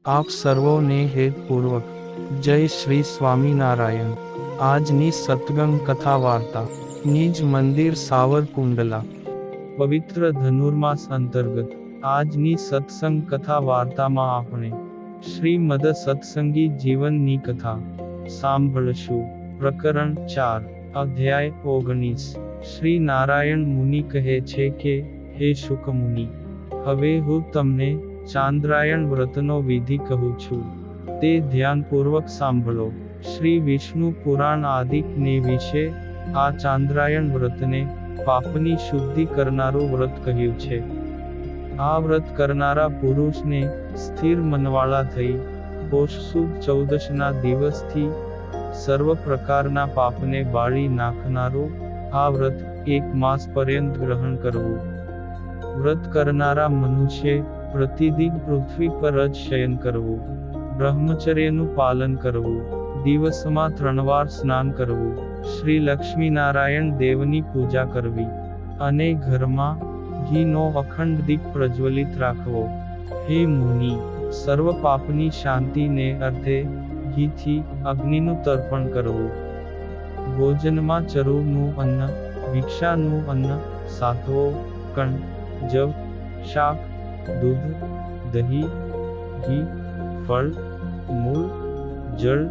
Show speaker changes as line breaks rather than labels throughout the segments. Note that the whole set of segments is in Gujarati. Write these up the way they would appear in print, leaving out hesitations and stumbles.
આપ સર્વોને હેતપૂર્વક જય શ્રી સ્વામિનારાયણ। આજની સત્સંગ કથા વાર્તા નિજ મંદિર સાવરકુંડલા પવિત્ર ધનુર્માસ અંતર્ગત આજની સત્સંગ કથા વાર્તામાં આપણે શ્રીમદ સત્સંગી જીવનની કથા સાંભળશું। પ્રકરણ 4 અધ્યાય 19। શ્રી નારાયણ મુનિ કહે છે કે, હે શુક મુનિ, હવે હું તમને ચાંદ્રાયણ વ્રતનો વિધિ કહું છું, તે ધ્યાનપૂર્વક સાંભળો। શ્રી વિષ્ણુ પુરાણ આદિકને વિશે આ ચાંદ્રાયણ વ્રતને પાપની શુદ્ધિ કરનારું વ્રત કહ્યું છે। આ વ્રત કરનારા પુરુષને સ્થિર મનવાળા થઈ પોષ સુદ 14ના દિવસથી સર્વ પ્રકારના પાપને બાળી નાખનારું આ વ્રત 1 માસ પર્યંત ગ્રહણ કરવું। વ્રત કરનારા મનુષ્ય પ્રતિદિન પૃથ્વી પર જ શયન કરવું, બ્રહ્મચર્યનું પાલન કરવું, દિવસમાં 3 વાર સ્નાન કરવું, શ્રી લક્ષ્મીનારાયણ દેવની પૂજા કરવી, અને ઘરમાં ઘીનો અખંડ દીપ પ્રજ્વલિત રાખવો। હે મુનિ, સર્વ પાપની શાંતિને અર્થે ઘીથી અગ્નિનું તર્પણ કરવું। ભોજનમાં ચરૂનું અન્ન, ભિક્ષાનું અન્ન, સાતવો કણ, જવ, શાક, દૂધ, દહીં, ઘી, ફળ, મૂળ, જળ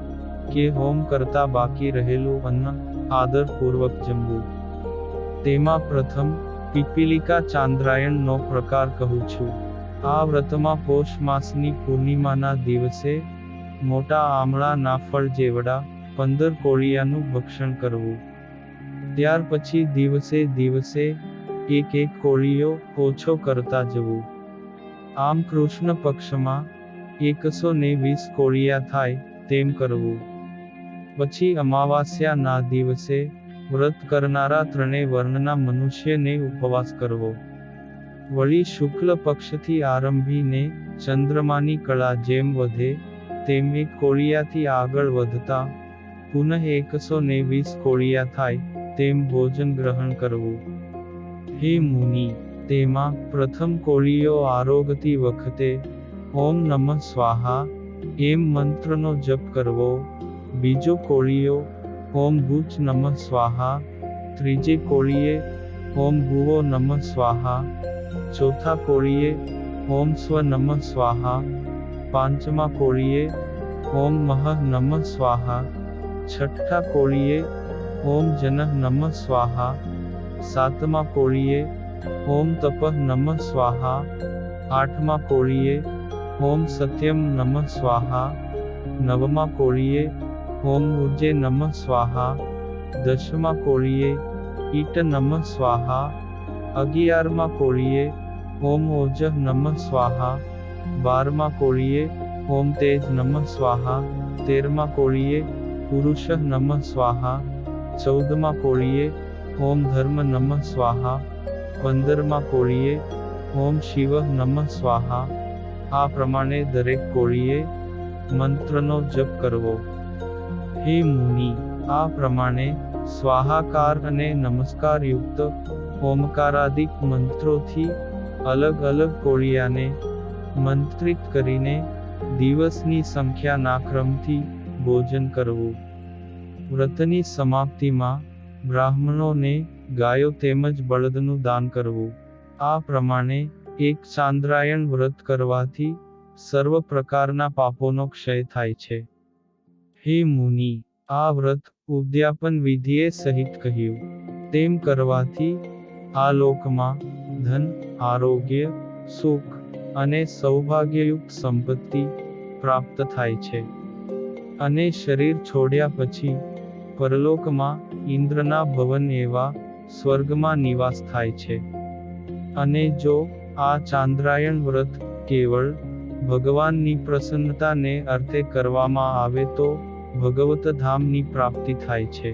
કે હોમ કરતા બાકી રહેલું અન્ન આદરપૂર્વક જમવું। તેમાં પ્રથમ પીપીલિકા ચાંદ્રાયણનો પ્રકાર કહું છું। આ વ્રતમાં પોષ માસની પૂર્ણિમાના દિવસે મોટા આમળાના ફળ જેવડા 15 કોળિયાનું ભક્ષણ કરવું। ત્યાર પછી દિવસે દિવસે 1 કોળિયો ઓછો કરતા જવું। આમ કૃષ્ણ પક્ષમાં 120 કોળિયા થાય તેમ કરવું। પછી અમાવાસ્યાના દિવસે વ્રત કરનારા 3 વર્ણના મનુષ્યને ઉપવાસ કરવો। વળી શુક્લ પક્ષથી આરંભીને ચંદ્રમાની કળા જેમ વધે તેમ 1 કોળિયાથી આગળ વધતા પુનઃ 120 કોળિયા થાય તેમ ભોજન ગ્રહણ કરવું। હે મુનિ, તેમાં પ્રથમ કોળિયો આરોગતી વખતે ઓમ નમઃ સ્વાહા એમ મંત્રનો જપ કરવો, બીજો કોળિયો ઓમ ભૂચ નમઃ સ્વાહા, ત્રીજે કોળિયે ઓમ ભુવો નમઃ સ્વાહા, ચોથા કોળિયે ઓમ સ્વ નમઃ સ્વાહા, પાંચમા કોળિયે ઓમ મહ નમઃ સ્વાહા, છઠ્ઠા કોળિયે ઓમ જનઃ નમઃ સ્વાહા, સાતમા કોળિયે ઓમ તપઃ નમઃ સ્વાહા, આઠમા કોળિયે ઓમ સત્યમ નમઃ સ્વાહા, નવમા કોળિયે ઓમ ઉર્જે નમઃ સ્વાહા, દશમા કોળિયે ઈટ નમઃ સ્વાહા, 11મા કોળિયે ઓમ ઓજઃ નમઃ સ્વાહા, 12મા કોળિયે ઓમ તેજ નમઃ સ્વાહા, 13મા કોળિયે પુરુષઃ નમઃ સ્વાહા, 14મા કોળિયે ઓમ ધર્મ નમઃ સ્વાહા, 15મા કોળિયે ઓમ શિવ નમઃ સ્વાહા। આ પ્રમાણે દરેક કોળિયે મંત્રનો જપ કરવો। હે મુનિ, આ પ્રમાણે સ્વાહાકાર અને નમસ્કાર યુક્ત ઓમકારાદિક મંત્રોથી અલગ અલગ કોળિયાને મંત્રિત કરીને દિવસની સંખ્યાના ક્રમથી ભોજન કરવું। વ્રતની સમાપ્તિમાં બ્રાહ્મણોને ગાયો તેમજ બળદનું દાન કરવું। આ પ્રમાણે એક ચાંદ્રાયણ વ્રત કરવાથી સર્વ પ્રકારના પાપોનો ક્ષય થાય છે। હે મુનિ, આ વ્રત ઉદ્યાપન વિધિએ સહિત કહ્યું તેમ કરવાથી આ લોકમાં ધન, આરોગ્ય, સુખ અને સૌભાગ્યયુક્ત સંપત્તિ પ્રાપ્ત થાય છે, અને શરીર છોડ્યા પછી પરલોકમાં ઇન્દ્રના ભવન એવા સ્વર્ગમાં નિવાસ થાય છે। અને જો આ ચાંદ્રાયણ વ્રત કેવળ ભગવાનની પ્રસન્નતાને અર્થે કરવામાં આવે તો ભગવત ધામની પ્રાપ્તિ થાય છે।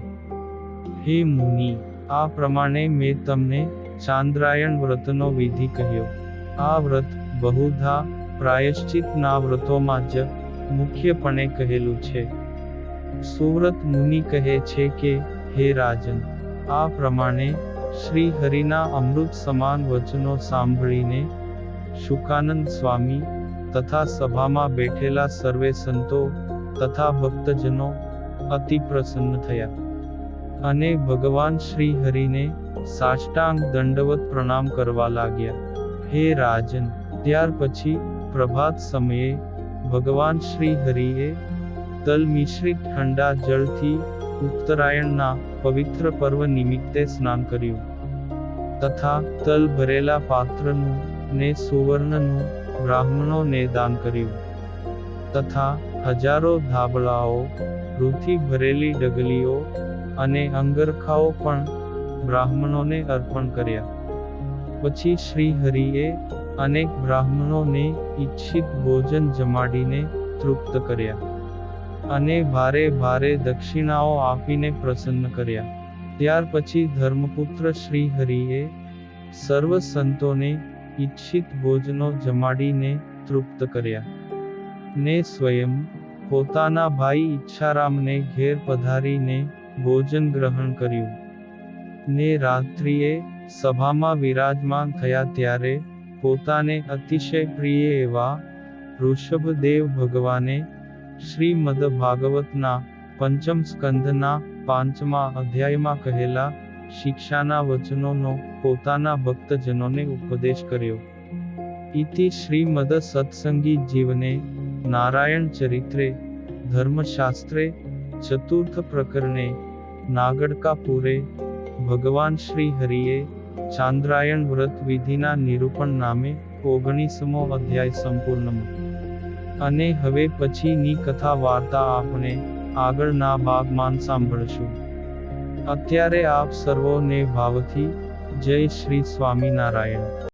હે મુનિ, આ પ્રમાણે મેં તમને ચાંદ્રાયણ વ્રતનો વિધિ કહ્યો। આ વ્રત બહુધા પ્રાયશ્ચિતના વ્રતોમાં જ મુખ્યપણે કહેલું છે। સુવ્રત મુનિ કહે છે કે, હે રાજન, આ પ્રમાણે શ્રી હરિના અમૃત સમાન વચનો સાંભળીને શુકાનંદ સ્વામી તથા સભામાં બેઠેલા સર્વે સંતો તથા ભક્તજનો અતિ પ્રસન્ન થયા અને ભગવાન શ્રી હરિને સાષ્ટાંગ દંડવત પ્રણામ કરવા લાગ્યા. હે રાજન, ત્યાર પછી પ્રભાત સમયે ભગવાન શ્રી હરિએ તલ મિશ્રિત ઠંડા જળથી ઉત્તરાયણના પવિત્ર પર્વ નિમિત્તે સ્નાન કર્યું તથા તલ ભરેલા પાત્રનું ને સુવર્ણનું બ્રાહ્મણોને દાન કર્યું તથા હજારો ધાબળાઓ, રૂથી ભરેલી ડગલીઓ અને અંગરખાઓ પણ બ્રાહ્મણોને અર્પણ કર્યા. પછી શ્રી હરિએ અનેક બ્રાહ્મણોને ઈચ્છિત ભોજન જમાડીને તૃપ્ત કર્યા અને ભારે ભારે દક્ષિણાઓ આપીને પ્રસન્ન કર્યા. ત્યાર પછી ધર્મપુત્ર શ્રી હરિએ સર્વ સંતોને ઈચ્છિત ભોજનો જમાડીને તૃપ્ત કર્યા ને સ્વયં પોતાના ભાઈ ઈચ્છારામને ઘેર પધારીને ભોજન ગ્રહણ કર્યું ને રાત્રિએ સભામાં વિરાજમાન થયા ત્યારે પોતાને અતિશય પ્રિય એવા ઋષભદેવ ભગવાને શ્રીમદ ભાગવતના પંચમ સ્કંધના 5મા અધ્યાયમાં કહેલા શિક્ષાના વચનોનો પોતાના ભક્તજનોને ઉપદેશ કર્યો. ઇતિ શ્રીમદ સત્સંગી જીવને નારાયણ ચરિત્રે ધર્મશાસ્ત્રે ચતુર્થ પ્રકરણે નાગડકાપુરે ભગવાન શ્રી હરિએ ચાંદ્રાયણ વ્રત વિધિના નિરૂપણ નામે 19મો અધ્યાય સંપૂર્ણ. અને હવે પછીની કથા વાર્તા આપણે આગળના ભાગમાં સાંભળશું. અત્યારે આપ સર્વોને ભાવથી જય શ્રી સ્વામિનારાયણ.